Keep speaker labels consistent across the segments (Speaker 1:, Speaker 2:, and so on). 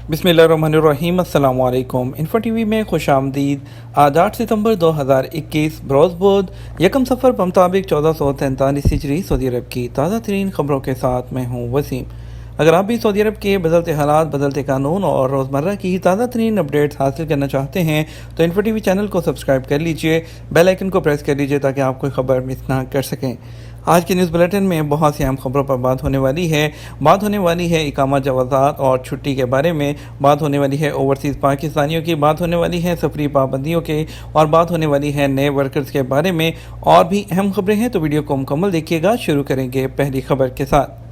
Speaker 1: बिस्मिल्लाहिर्रहमानिर्रहीम। अस्सलाम वालेकुम। इन्फो टी वी में खुश आमदीद। आज 8 सितंबर 2021 बरोज़ 1 सफ़र बमुताबिक 1443 हिजरी सऊदी अरब की ताज़ा तरीन खबरों के साथ मैं हूँ वसीम। अगर आप भी सऊदी अरब के बदलते हालात, बदलते कानून और रोज़मर्रा की ताज़ा तरीन अपडेट्स हासिल करना चाहते हैं तो इन्फो टी वी चैनल को सब्सक्राइब कर लीजिए, बेल आइकन को प्रेस कर लीजिए ताकि आप कोई ख़बर मिस ना कर सकें। आज के न्यूज़ बुलेटिन में बहुत सी अहम खबरों पर बात होने वाली है इकामा जवाज़ात और छुट्टी के बारे में, बात होने वाली है ओवरसीज़ पाकिस्तानियों की, बात होने वाली है सफरी पाबंदियों के, और बात होने वाली है नए वर्कर्स के बारे में। और भी अहम खबरें हैं तो वीडियो को मुकम्मल देखिएगा। शुरू करेंगे पहली खबर के साथ।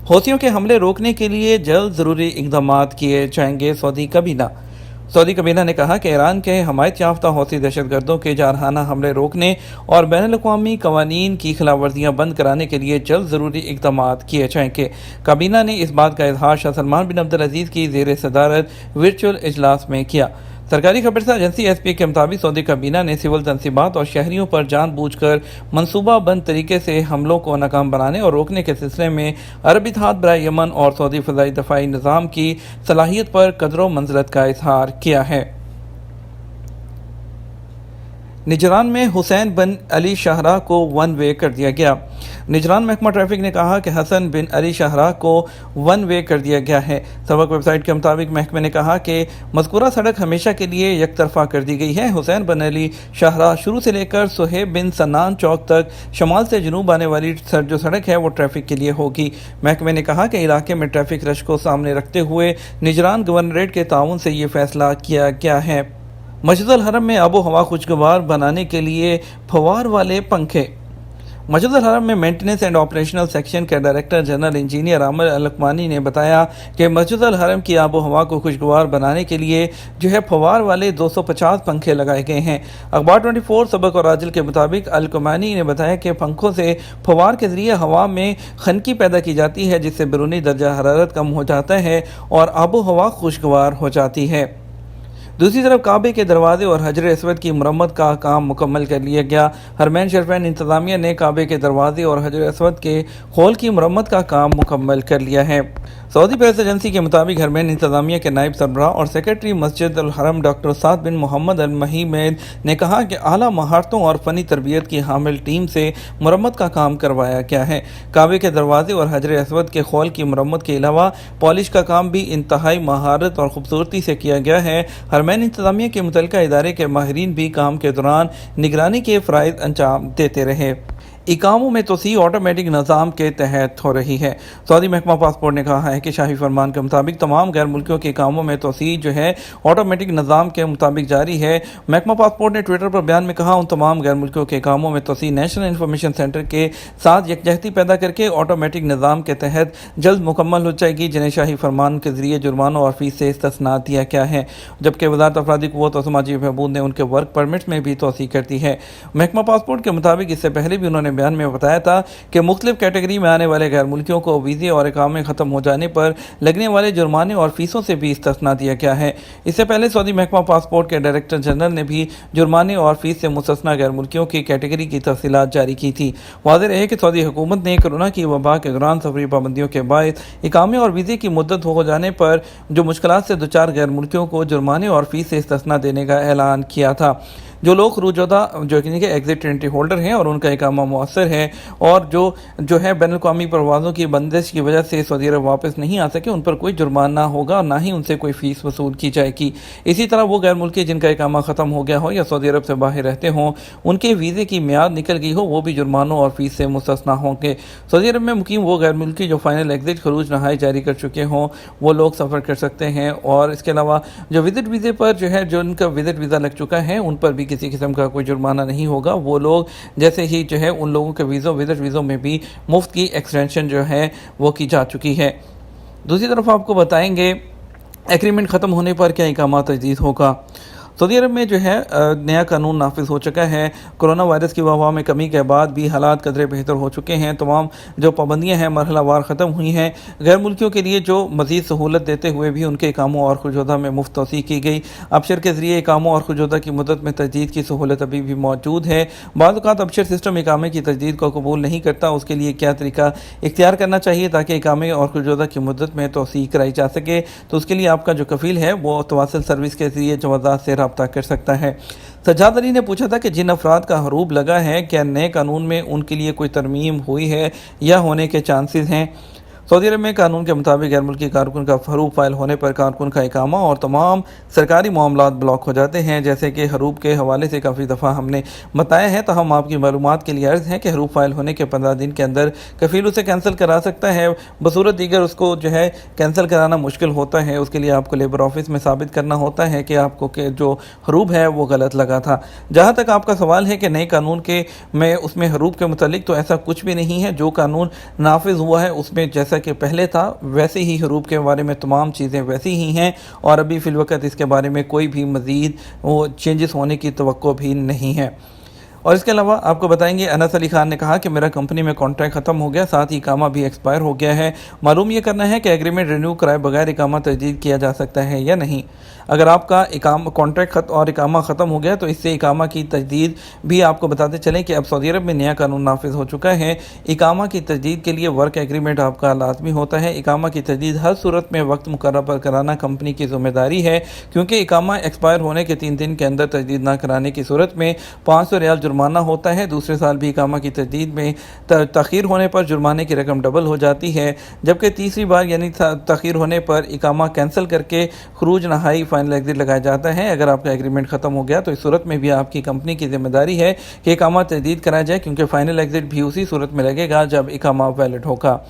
Speaker 1: हौथियों के हमले रोकने के लिए जल्द ज़रूरी इक़दाम किए जाएंगे। सऊदी कबीना ने कहा कि ईरान के हमायत याफ्ता हौथी दहशतगर्दों के जारहाना हमले रोकने और बैनुल-अक़वामी कवानीन की खिलाफवर्जियाँ बंद कराने के लिए जल्द ज़रूरी इक़दाम किए जाएंगे। काबीना ने इस बात का इज़हार शाह सलमान बिन अब्दुल अज़ीज़ की ज़ेर सदारत वर्चुअल इजलास में किया। सरकारी खबरसा एजेंसी एसपी के मुताबिक सऊदी काबीना ने सिविल तनसीबात और शहरियों पर जानबूझकर मनसूबा बंद तरीके से हमलों को नाकाम बनाने और रोकने के सिलसिले में अरब इत्तेहाद बराए यमन और सऊदी फ़ज़ाई दफ़ाई निज़ाम की सलाहियत पर कदर मंज़लत का इज़हार किया है। निजरान में हुसैन बिन अली शाहराह को वन वे कर दिया गया। निजरान महकमा ट्रैफिक ने कहा कि हसन बिन अली शाहराह को वन वे कर दिया गया है। सबक वेबसाइट के मुताबिक महकमे ने कहा कि मज़कूरा सड़क हमेशा के लिए यकतरफा कर दी गई है। हुसैन बिन अली शाहराह शुरू से लेकर सुहेब बिन सन्नान चौक तक शमाल से जनूब आने वाली जो सड़क है वो ट्रैफिक के लिए होगी। महकमे ने कहा कि इलाके में ट्रैफिक रश को सामने रखते हुए निजरान गवर्नरेट के ताउन से ये फैसला किया गया है। मस्जिदुल हरम में आबो हवा खुशगवार बनाने के लिए फवार वाले पंखे। मस्जिदुल हरम में मेंटेनेंस एंड ऑपरेशनल सेक्शन के डायरेक्टर जनरल इंजीनियर आमिर अल-लकमानी ने बताया कि मस्जिदुल हरम की आबो हवा को खुशगवार बनाने के लिए फवार वाले 250 पंखे लगाए गए हैं। अखबार 24 सबक और आजिल के मुताबिक अल-लकमानी ने बताया कि पंखों से फवार के जरिए हवा में खनकी पैदा की जाती है, जिससे बैरूनी दर्जा हरारत कम हो जाता है और आबो हवा खुशगवार हो जाती है। दूसरी तरफ काबे के दरवाजे और हजर असवद की मरम्मत का काम मुकम्मल कर लिया गया। हरमैन शरीफैन इंतज़ामिया ने काबे के दरवाजे और हजर असवद के खोल की मरम्मत का काम मुकम्मल कर लिया है। सऊदी प्रेस एजेंसी के मुताबिक हरमैन इंतज़ामिया के नायब सरबराह और सेक्रेटरी मस्जिद अल हरम डॉक्टर साद बिन मोहम्मद अल महीमेद ने कहा कि आला महारतों और फ़नी तरबियत की हामिल टीम से मरम्मत का काम करवाया गया है। काबे के दरवाजे और हजर असवद के खोल की मरम्मत के अलावा पॉलिश का काम भी इंतहाई महारत और खूबसूरती से किया गया है। हरमैन इंतज़ामिया के मुतल्लिका इदारे के माहिरीन भी काम के दौरान निगरानी के फ़राइज़ अंजाम देते रहे। इकामों में तोसी ऑटोमेटिक निज़ाम के तहत हो रही है। सऊदी महकमा पासपोर्ट ने कहा है कि शाही फरमान के मुताबिक तमाम गैर मुल्कियों के इकामों में तोसी ऑटोमेटिक निज़ाम के मुताबिक जारी है। महकमा पासपोर्ट ने ट्विटर पर बयान में कहा, उन तमाम गैर मुल्कियों के इकामों में तोसी नेशनल इंफॉर्मेशन सेंटर के साथ यकजहती पैदा करके ऑटोमेटिक निज़ाम के तहत जल्द मुकम्मल हो जाएगी, जिन्हें शाही फरमान के जरिए जुर्मानों और फीस से इस्तिस्ना दिया गया है। जबकि वज़ारत अफरादी क़ुव्वत और समाजी बहबूद ने उनके वर्क परमिट्स में भी तोसी कर दी है। महकमा पासपोर्ट के मुताबिक इससे पहले भी उन्होंने बयान में बताया था कि मुख्तलिफ कैटेगरी में आने वाले गैर मुल्कियों को वीज़े और इकामे ख़त्म हो जाने पर लगने वाले जुर्माने और फीसों से भी इस्तिस्ना दिया गया है। इससे पहले सऊदी महकमा पासपोर्ट के डायरेक्टर जनरल ने भी जुर्माने और फीस से मुस्तस्ना गैर मुल्कियों की कैटेगरी की तफसीलात जारी की थी। वाज़ेह है कि सऊदी हुकूमत ने कोरोना की वबा के दौरान सफरी पाबंदियों के बायस इकामे और वीज़े की मुद्दत हो जाने पर जो मुश्किलात से दुचार गैर मुल्कियों को जुर्माने और फीस से इस्तिस्ना देने का ऐलान किया था। जो लोग रुजोदा जो कि एग्जिट एंट्री होल्डर हैं और उनका इकामा मुअस्सर है और जो है बैनुल-अक़वामी परवाज़ों की बंदिश की वजह से सऊदी अरब वापस नहीं आ सके, उन पर कोई जुर्माना होगा और ना ही उनसे कोई फ़ीस वसूल की जाएगी। इसी तरह वो गैर मुल्की जिनका इकामा ख़त्म हो गया हो या सऊदी अरब से बाहर रहते हों, उनके वीज़े की मियाद निकल गई हो, वो भी जुर्मानों और फीस से मुस्तस्ना होंगे। सऊदी अरब में मुकीम वो गैर मुल्की जो फ़ाइनल एग्जिट खरूज नहाई जारी कर चुके हों, वो लोग सफ़र कर सकते हैं। और इसके अलावा जो विजिट वीज़े पर जो उनका विजिट वीज़ा लग चुका है, उन पर भी किसी किस्म का कोई जुर्माना नहीं होगा। वो लोग जैसे ही उन लोगों के विजिट वीज़ों में भी मुफ्त की एक्सटेंशन वो की जा चुकी है। दूसरी तरफ आपको बताएंगे एग्रीमेंट ख़त्म होने पर क्या इकामा तजदीद होगा। सऊदी अरब में जो है नया कानून नाफिज हो चुका है। कोरोना वायरस की वबा में कमी के बाद भी हालात कदरे बेहतर हो चुके हैं। तमाम जो पाबंदियां हैं मरहला वार ख़त्म हुई हैं। गैर मुल्कियों के लिए जो मज़ीद सहूलत देते हुए भी उनके इकामों और खुजोदा में मुफ्त तोसी की गई। अबशर के ज़रिए इकामों और खुजोदा की मुद्दत में तजदीद की सहूलत अभी भी मौजूद है। बाज़ औक़ात अबशर सिस्टम इकामे की तजदीद को कबूल नहीं करता। उसके लिए क्या तरीका इख्तियार करना चाहिए ताकि इकामे और खुजोदा की मुद्दत में तोसी कराई जा सके, तो उसके लिए आपका जो कफ़ील है वो तवासल सर्विस के ज़रिए जवाज़ात से रब्ता कर सकता है। सज्जाद अली ने पूछा था कि जिन अफराद का हरूब लगा है क्या नए कानून में उनके लिए कोई तरमीम हुई है या होने के चांसेस हैं। सऊदी अरब में कानून के मुताबिक गैर मुल्की कारकुन का हरूब फाइल होने पर कारकुन का इकामा और तमाम सरकारी मामलात ब्लॉक हो जाते हैं। जैसे कि हरूब के हवाले से काफ़ी दफ़ा हमने बताया है, तो हम आपकी मालूमात के लिए अर्ज़ हैं कि हरूब फाइल होने के 15 दिन के अंदर कफ़ील उसे कैंसिल करा सकता है। बसूरत दीगर उसको जो है कैंसिल कराना मुश्किल होता है। उसके लिए आपको लेबर ऑफिस में साबित करना होता है कि आपको के जो हरूब है वो गलत लगा था। जहाँ तक आपका सवाल है कि नए कानून के में उसमें हरूब के मुतालिक, तो ऐसा कुछ भी नहीं है। जो कानून नाफिज हुआ है उसमें जैसा कि पहले था वैसे ही हरूब के बारे में तमाम चीज़ें वैसी ही हैं और अभी फ़िलवक़्त इसके बारे में कोई भी मज़ीद वो चेंजेस होने की तवक्को भी नहीं है। और इसके अलावा आपको बताएंगे, अनस अली खान ने कहा कि मेरा कंपनी में कॉन्ट्रैक्ट ख़त्म हो गया, साथ ही इकामा भी एक्सपायर हो गया है। मालूम ये करना है कि एग्रीमेंट रिन्यू कराए बगैर इकामा तजदीद किया जा सकता है या नहीं। अगर आपका कॉन्ट्रैक्ट और इकामा ख़त्म हो गया तो इससे इकामा की तजदीद भी आपको बताते चलें कि अब सऊदी अरब में नया कानून नाफिज हो चुका है। इकामा की तजदीद के लिए वर्क एग्रीमेंट आपका लाजमी होता है। इकामा की तजदीद हर सूरत में वक्त मुकर्रर पर कराना कंपनी की ज़िम्मेदारी है, क्योंकि इकामा एक्सपायर होने के 3 दिन के अंदर तजदीद ना कराने की सूरत में 500 रियाल जुर्माना होता है। दूसरे साल भी इकामा की तजदीद में तख़ीर होने पर जुर्माने की रकम डबल हो जाती है, जबकि तीसरी बार यानी तख़ीर होने पर इकामा कैंसिल करके खरूज नहाई फाइनल एग्जिट लगाया जाता है। अगर आपका एग्रीमेंट ख़त्म हो गया तो इस सूरत में भी आपकी कंपनी की जिम्मेदारी है कि इकामा तजदीद कराया जाए, क्योंकि फाइनल एग्जिट भी उसी सूरत में लगेगा जब इकामा वैलिड होगा।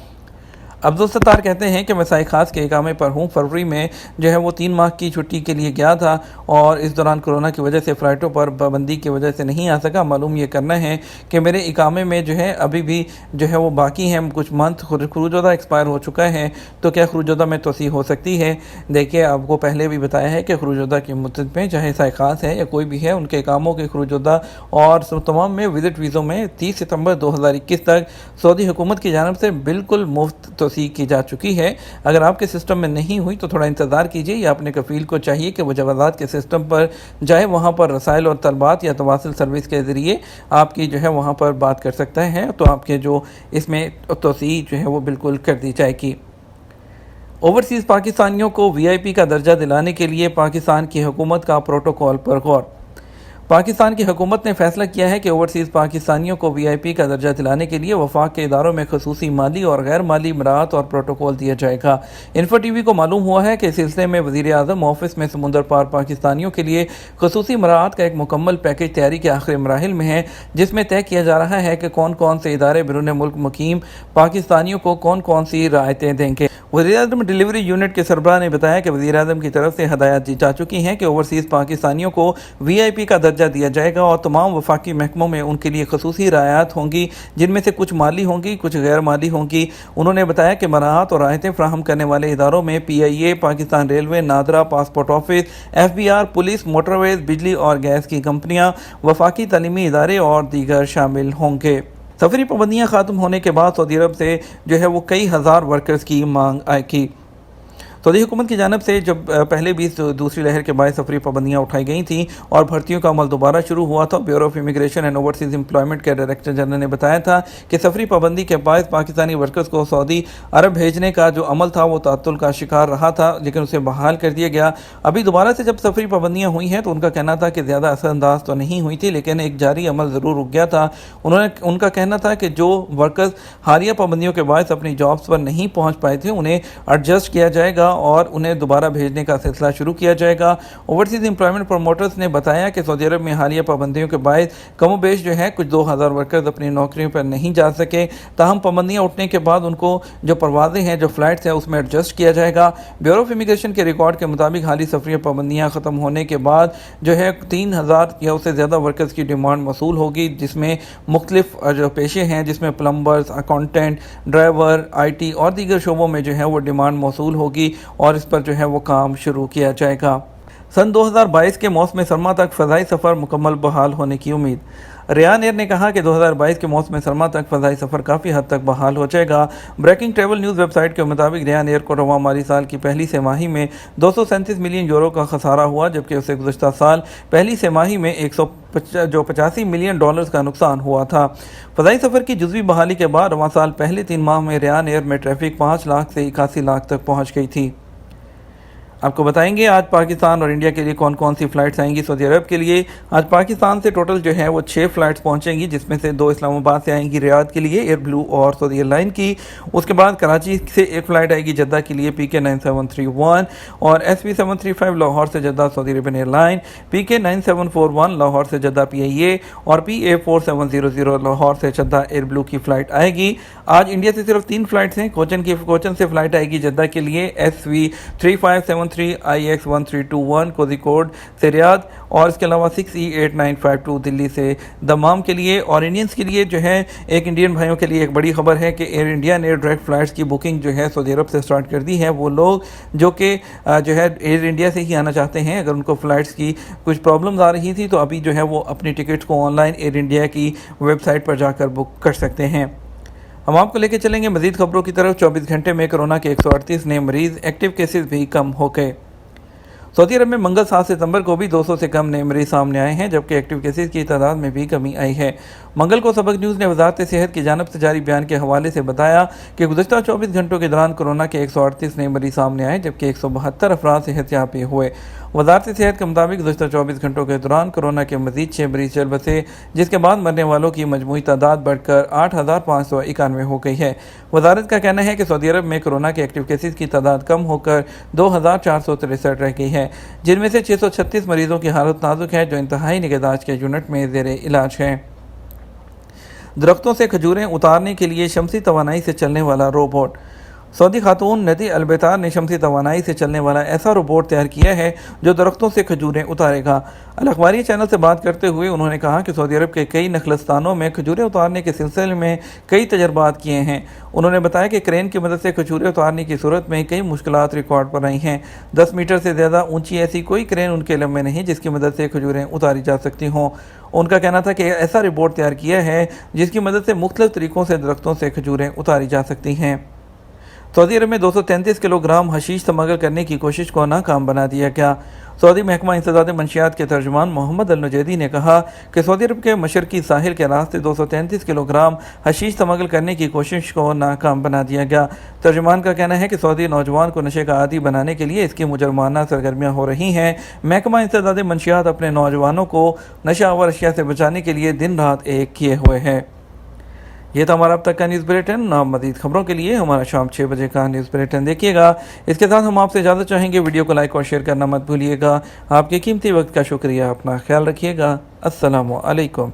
Speaker 1: अब्दुल सत्तार कहते हैं कि मैं साई खास के इकामे पर हूँ। फरवरी में जो है वो 3 माह की छुट्टी के लिए गया था और इस दौरान कोरोना की वजह से फ़्लाइटों पर पाबंदी की वजह से नहीं आ सका। मालूम ये करना है कि मेरे इकामे में जो है अभी भी जो है वो बाकी हैं कुछ मंथ। खरूजोदा एक्सपायर हो चुका है, तो क्या खरूजोदा में तोसी हो सकती है। देखिए, आपको पहले भी बताया है कि खरूजोदा की मुद्दत में चाहे साई खास है या कोई भी है, उनके इकामों के खरूजोदा और तमाम में विज़िट वीज़ों में 30 सितंबर 2021 तक सऊदी हुकूमत की जानिब से बिल्कुल मुफ्त तोसी की जा चुकी है। अगर आपके सिस्टम में नहीं हुई तो थोड़ा इंतज़ार कीजिए, या अपने कफ़ील को चाहिए कि वो जवाज़ात के सिस्टम पर जाए, वहाँ पर रसाइल और तलबात या तवासल सर्विस के ज़रिए आपकी जो है वहाँ पर बात कर सकता है, तो आपके जो इसमें तोसी जो है वो बिल्कुल कर दी जाएगी। ओवरसीज़ पाकिस्तानियों को VIP का दर्जा दिलाने के लिए पाकिस्तान की हुकूमत का प्रोटोकॉल पर गौर। पाकिस्तान की हुकूमत ने फैसला किया है कि ओवरसीज़ पाकिस्तानियों को VIP का दर्जा दिलाने के लिए वफाक के इदारों में खसूसी माली और गैर माली मराहत और प्रोटोकॉल दिया जाएगा। इन्फो TV को मालूम हुआ है कि इस सिलसिले में वज़ीर आज़म ऑफिस में समुंदर पार पाकिस्तानियों के लिए खसूसी मराहत का एक मुकम्मल पैकेज तैयारी के आखिरी मराहिल में है, जिसमें तय किया जा रहा है कि कौन कौन से इदारे बिरून मुल्क मुकीम पाकिस्तानियों को कौन कौन सी राहतें देंगे। वज़ीर आज़म डिलीवरी यूनिट के सरबराह ने बताया कि वज़ीर आज़म की तरफ से हदायत दी जा चुकी हैं कि ओवरसीज़ पाकिस्तानियों को VIP का दर्जा दिया जाएगा और तमाम वफाकी महकमों में उनके लिए खसूसी रायत होंगी, जिनमें से कुछ माली होंगी, कुछ गैर माली होंगी। उन्होंने बताया कि मराहत और रायतें फ्राहम करने वाले इदारों में PIA, Pakistan railway, NADRA, passport office, FBR, police, motorways, बिजली और गैस की कंपनियाँ, वफाकी तालीमी इदारे और दीगर शामिल होंगे। सफरी पाबंदियाँ ख़त्म होने के बाद सऊदी अरब से जो है वो कई हज़ार वर्कर्स की मांग आएगी। सऊदी हुकूमत की जानिब से जब पहले भी दूसरी लहर के बाद सफरी पाबंदियाँ उठाई गई थीं और भर्तियों का अमल दोबारा शुरू हुआ था, bureau of immigration and overseas employment के डायरेक्टर जनरल ने बताया था कि सफरी पाबंदी के बाद पाकिस्तानी वर्कर्स को सऊदी अरब भेजने का जो अमल था वो तातुल का शिकार रहा था, लेकिन उसे बहाल कर दिया गया। अभी दोबारा से जब सफरी पाबंदियाँ हुई हैं तो उनका कहना था कि ज़्यादा असरअंदाज तो नहीं हुई थी, लेकिन एक जारी अमल ज़रूर रुक गया था। उनका कहना था कि जो वर्कर्स हालिया पाबंदियों के बाद अपनी जॉब्स पर नहीं पहुँच पाए थे उन्हें एडजस्ट किया जाएगा और उन्हें दोबारा भेजने का सिलसिला शुरू किया जाएगा। ओवरसीज़ एम्प्लॉयमेंट प्रमोटर्स ने बताया कि सऊदी अरब में हालिया पाबंदियों के बाद कमो बेश जो है कुछ 2000 वर्कर्स अपनी नौकरियों पर नहीं जा सके। ताहम पाबंदियाँ उठने के बाद उनको जो परवाज़ें हैं, जो फ़्लाइट्स हैं, उसमें एडजस्ट किया जाएगा। ब्यूरो ऑफ इमिग्रेशन के रिकॉर्ड के मुताबिक हाली सफरी पाबंदियाँ ख़त्म होने के बाद जो है 3000 या उससे ज़्यादा वर्कर्स की डिमांड मौसूल होगी, जिसमें मुख्तलिफ जो पेशे हैं, जिसमें प्लम्बर्स, अकाउंटेंट, ड्राइवर, IT और दीगर शोबों में जो है वो डिमांड मौसूल होगी और इस पर जो है वो काम शुरू किया जाएगा। सन 2022 के मौसम सरमा तक फ़ज़ाई सफ़र मुकम्मल बहाल होने की उम्मीद। रियान एयर ने कहा कि 2022 के मौसम सरमा तक फ़ज़ाई सफ़र काफ़ी हद तक बहाल हो जाएगा। ब्रेकिंग ट्रैवल न्यूज़ वेबसाइट के मुताबिक रियान एयर को रवां माली साल की पहली तिमाही में 237 मिलियन यूरो का खसारा हुआ, जबकि उसे गुज़श्ता साल पहली तिमाही में 85 मिलियन डॉलर्स का नुकसान हुआ था। फ़ज़ाई सफ़र की जुज़वी बहाली के बाद रवां साल पहले 3 माह में रियान एयर में ट्रैफिक 5 लाख से 81 लाख तक पहुँच गई थी। आपको बताएंगे आज पाकिस्तान और इंडिया के लिए कौन कौन सी फ़्लाइट्स आएंगी। सऊदी अरब के लिए आज पाकिस्तान से टोटल जो है वो 6 फ़्लाइट्स पहुंचेंगी, जिसमें से 2 इस्लामाबाद से आएंगी रियाद के लिए एयर ब्लू और सऊदी एयरलाइन की। उसके बाद कराची से एक फ़्लाइट आएगी जद्दा के लिए PK 9731 और SV 735 लाहौर से Jeddah Saudi Arabian airline, PK 9741 Lahore से जद्दा PIA और PA 4700 लाहौर से जद्दा एयर ब्लू की फ़्लाइट आएगी। आज इंडिया से सिर्फ 3 फ़्लाइट्स हैं। कोचन से फ़्लाइट आएगी जद्दा के लिए SV 3573 IX 1321 कोझिकोड से रियाद, और इसके अलावा 6E8952 दिल्ली से दमाम के लिए। और इंडियंस के लिए जो है एक इंडियन भाइयों के लिए एक बड़ी खबर है कि एयर इंडिया ने डायरेक्ट फ़्लाइट्स की बुकिंग जो है सऊदी अरब से स्टार्ट कर दी है। वो लोग जो कि जो है एयर इंडिया से ही आना चाहते हैं, अगर उनको फ़्लाइट्स की कुछ प्रॉब्लम्स आ रही थी तो अभी जो है वो अपनी टिकट्स को ऑनलाइन एयर इंडिया की वेबसाइट पर जाकर बुक कर सकते हैं। हम आपको लेके चलेंगे मज़ीद खबरों की तरफ। 24 घंटे में कोरोना के 138 नए मरीज़, एक्टिव केसेस भी कम हो गए। सऊदी अरब में मंगल 7 सितंबर को भी 200 से कम नए मरीज सामने आए हैं, जबकि एक्टिव केसेस की तादाद में भी कमी आई है। मंगल को सबक न्यूज़ ने वजारत सेहत की जानिब से जारी बयान के हवाले से बताया कि गुज़श्ता 24 घंटों के दौरान कोरोना के 138 नए मरीज सामने आए, जबकि 172 अफराद सेहतयाब भी हुए। वजारत सेहत के मुताबिक गुज़श्ता 24 घंटों के दौरान कोरोना के मजीद 6 मरीज चल बसे, जिसके बाद मरने वालों की मजमूई तादाद बढ़कर 8591 हो गई है। वजारत का कहना है कि सऊदी अरब में कोरोना के एक्टिव केसेस की तादाद कम होकर 2463 रह गई है, जिनमें से 636 मरीजों की हालत नाजुक है, जो इंतहाई निगहदाश्त के यूनिट में ज़ेर इलाज हैं। दरख्तों से खजूरें उतारने के लिए शमसी तवानाई से चलने वाला रोबोट। सऊदी खातून नदी अलबेतार ने शमसी तवानाई से चलने वाला ऐसा रोबोट तैयार किया है जो दरख्तों से खजूरें उतारेगा। अल अखबारी चैनल से बात करते हुए उन्होंने कहा कि सऊदी अरब के कई नखलस्तानों में खजूरें उतारने के सिलसिले में कई तजर्बात किए हैं। उन्होंने बताया कि क्रेन की मदद से खजूरें उतारने की सूरत में कई मुश्किलात रिकॉर्ड पर आई हैं। 10 मीटर से ज़्यादा ऊंची ऐसी कोई क्रेन उनके इल्म में नहीं जिसकी मदद से खजूरें उतारी जा सकती हों। उनका कहना था कि ऐसा रोबोट तैयार किया है जिसकी मदद से मुख्तलिफ तरीक़ों से दरख्तों से खजूरें उतारी जा सकती हैं। सऊदी अरब में 233 किलोग्राम हशीश स्मगल करने की कोशिश को नाकाम बना दिया गया। सऊदी महकमा इंसदाद मंशियात के तर्जुमान मोहम्मद अल नुजैदी ने कहा कि सऊदी अरब के मशरकी साहिल के रास्ते 233 किलोग्राम हशीश स्मगल करने की कोशिश को नाकाम बना दिया गया। तर्जुमान का कहना है कि सऊदी नौजवान को नशे का आदी बनाने के लिए इसकी मुजरमाना सरगर्मियाँ हो रही हैं। महकमा इंसदाद मंशियात अपने नौजवानों को नशा आवर अशिया से बचाने के लिए दिन रात एक किए हुए है। ये था हमारा अब तक का न्यूज़ बुलेटिन। आप मज़ीद खबरों के लिए हमारा शाम 6 बजे का न्यूज़ बुलेटिन देखिएगा। इसके साथ हम आपसे इजाज़त चाहेंगे। वीडियो को लाइक और शेयर करना मत भूलिएगा। आपके कीमती वक्त का शुक्रिया। अपना ख्याल रखिएगा। अस्सलामु अलैकुम।